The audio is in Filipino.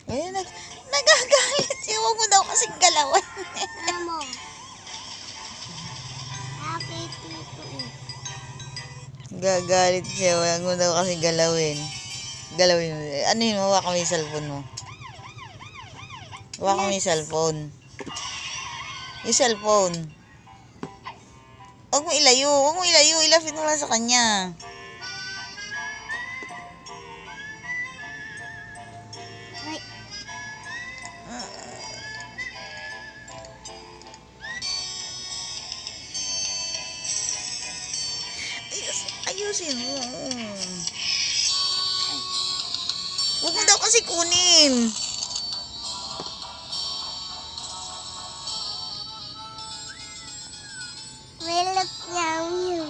Ayun, nagagalit siya. Huwag mo daw kasing galawin. Ano? Bakit ito eh? Gagalit siya. Huwag mo daw kasing galawin. Galawin mo. Ano yun? Hawakan mo yung cellphone mo. Hawakan mo yung cellphone. Yung cellphone. Huwag mo ilayo. Huwag mo ilayo. Ilapit mo lang sa kanya. Ay, Ayusin mo. Huwag mo daw kasi kunin. welap lang yun.